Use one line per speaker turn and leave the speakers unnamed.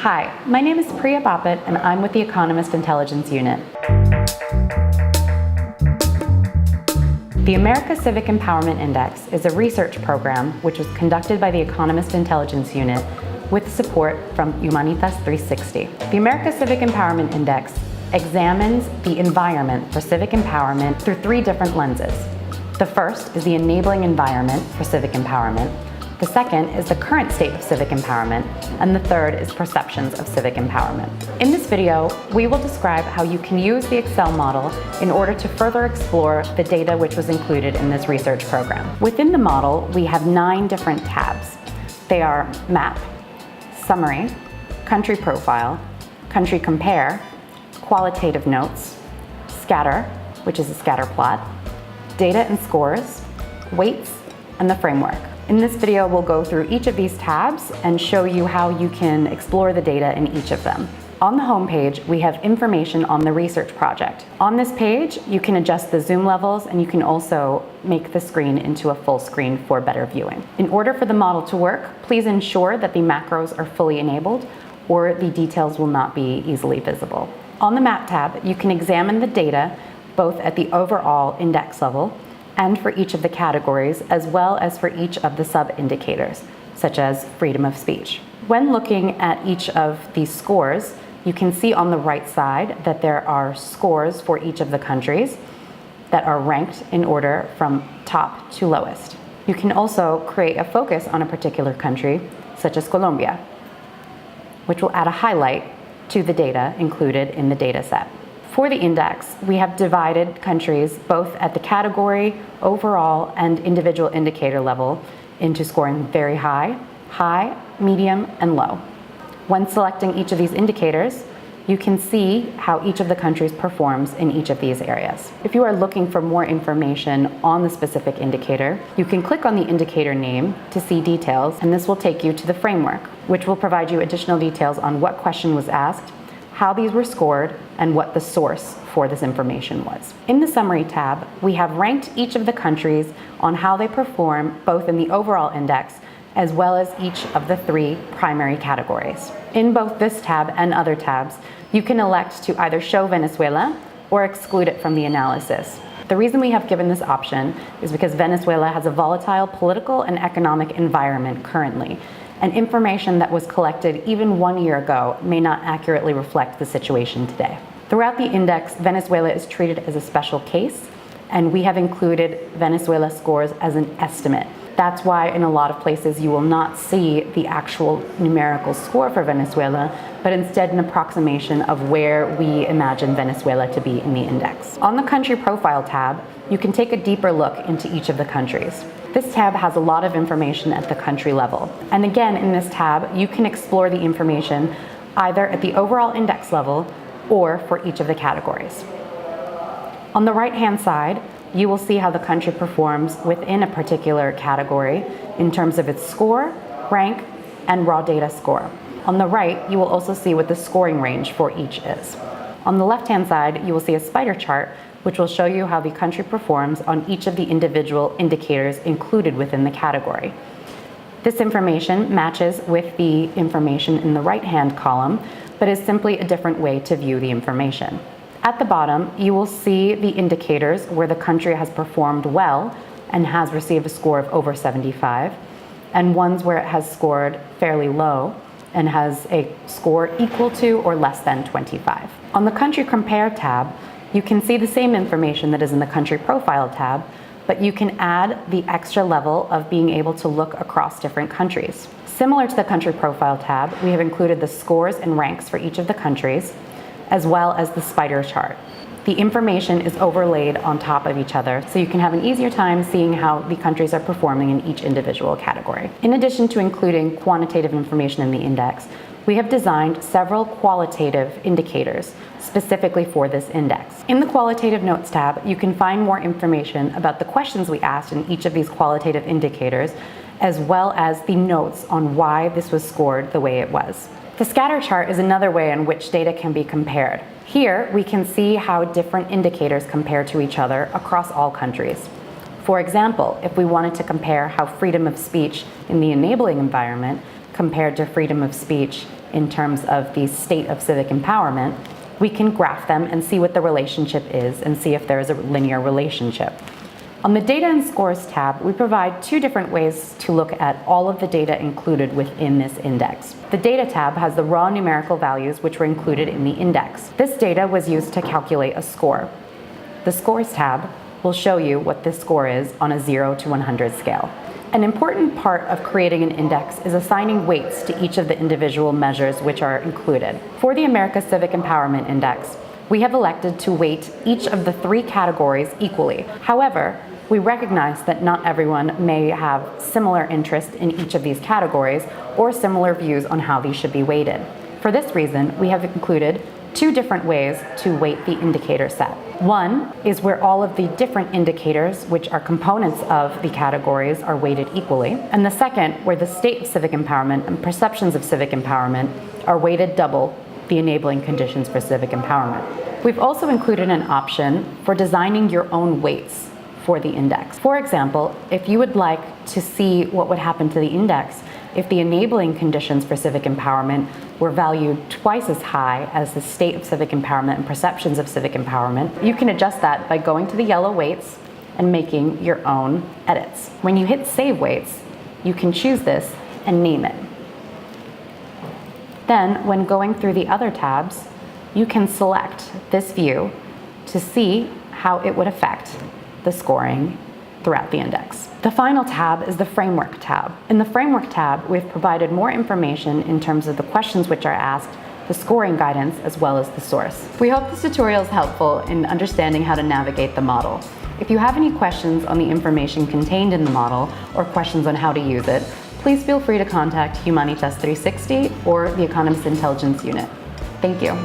Hi, my name is Priya Bapat and I'm with the Economist Intelligence Unit. The America Civic Empowerment Index is a research program which was conducted by the Economist Intelligence Unit with support from Humanitas 360. The America Civic Empowerment Index examines the environment for civic empowerment through three different lenses. The first is the enabling environment for civic empowerment. The second is the current state of civic empowerment, and the third is perceptions of civic empowerment. In this video, we will describe how you can use the Excel model in order to further explore the data which was included in this research program. Within the model, we have 9 different tabs. They are Map, Summary, Country Profile, Country Compare, Qualitative Notes, Scatter, which is a scatter plot, Data and Scores, Weights, and the Framework. In this video, we'll go through each of these tabs and show you how you can explore the data in each of them. On the home page, we have information on the research project. On this page, you can adjust the zoom levels and you can also make the screen into a full screen for better viewing. In order for the model to work, please ensure that the macros are fully enabled or the details will not be easily visible. On the Map tab, you can examine the data both at the overall index level and for each of the categories, as well as for each of the sub-indicators, such as freedom of speech. When looking at each of these scores, you can see on the right side that there are scores for each of the countries that are ranked in order from top to lowest. You can also create a focus on a particular country, such as Colombia, which will add a highlight to the data included in the data set. For the index, we have divided countries both at the category, overall, and individual indicator level into scoring very high, high, medium, and low. When selecting each of these indicators, you can see how each of the countries performs in each of these areas. If you are looking for more information on the specific indicator, you can click on the indicator name to see details, and this will take you to the framework, which will provide you additional details on what question was asked, how these were scored, and what the source for this information was. In the Summary tab, we have ranked each of the countries on how they perform both in the overall index as well as each of the 3 primary categories. In both this tab and other tabs, you can elect to either show Venezuela or exclude it from the analysis. The reason we have given this option is because Venezuela has a volatile political and economic environment currently, and information that was collected even 1 year ago may not accurately reflect the situation today. Throughout the index, Venezuela is treated as a special case, and we have included Venezuela scores as an estimate. That's why in a lot of places you will not see the actual numerical score for Venezuela, but instead an approximation of where we imagine Venezuela to be in the index. On the Country Profile tab, you can take a deeper look into each of the countries. This tab has a lot of information at the country level. And again, in this tab, you can explore the information either at the overall index level or for each of the categories. On the right-hand side, you will see how the country performs within a particular category in terms of its score, rank, and raw data score. On the right, you will also see what the scoring range for each is. On the left-hand side, you will see a spider chart which will show you how the country performs on each of the individual indicators included within the category. This information matches with the information in the right-hand column, but is simply a different way to view the information. At the bottom, you will see the indicators where the country has performed well and has received a score of over 75, and ones where it has scored fairly low and has a score equal to or less than 25. On the Country Compare tab, you can see the same information that is in the Country Profile tab, but you can add the extra level of being able to look across different countries. Similar to the Country Profile tab, we have included the scores and ranks for each of the countries, as well as the spider chart. The information is overlaid on top of each other, so you can have an easier time seeing how the countries are performing in each individual category. In addition to including quantitative information in the index, we have designed several qualitative indicators specifically for this index. In the Qualitative Notes tab, you can find more information about the questions we asked in each of these qualitative indicators, as well as the notes on why this was scored the way it was. The scatter chart is another way in which data can be compared. Here, we can see how different indicators compare to each other across all countries. For example, if we wanted to compare how freedom of speech in the enabling environment compared to freedom of speech in terms of the state of civic empowerment, we can graph them and see what the relationship is and see if there is a linear relationship. On the Data and Scores tab, we provide two different ways to look at all of the data included within this index. The Data tab has the raw numerical values which were included in the index. This data was used to calculate a score. The Scores tab will show you what this score is on a 0 to 100 scale. An important part of creating an index is assigning weights to each of the individual measures which are included. For the America Civic Empowerment Index, we have elected to weight each of the 3 categories equally. However, we recognize that not everyone may have similar interest in each of these categories or similar views on how these should be weighted. For this reason, we have included 2 different ways to weight the indicator set. One is where all of the different indicators, which are components of the categories, are weighted equally. And the second, where the state of civic empowerment and perceptions of civic empowerment are weighted double the enabling conditions for civic empowerment. We've also included an option for designing your own weights for the index. For example, if you would like to see what would happen to the index if the enabling conditions for civic empowerment were valued twice as high as the state of civic empowerment and perceptions of civic empowerment, you can adjust that by going to the yellow weights and making your own edits. When you hit Save Weights, you can choose this and name it. Then, when going through the other tabs, you can select this view to see how it would affect the scoring throughout the index. The final tab is the Framework tab. In the Framework tab, we've provided more information in terms of the questions which are asked, the scoring guidance, as well as the source. We hope this tutorial is helpful in understanding how to navigate the model. If you have any questions on the information contained in the model or questions on how to use it, please feel free to contact Humanitas 360 or the Economist Intelligence Unit. Thank you.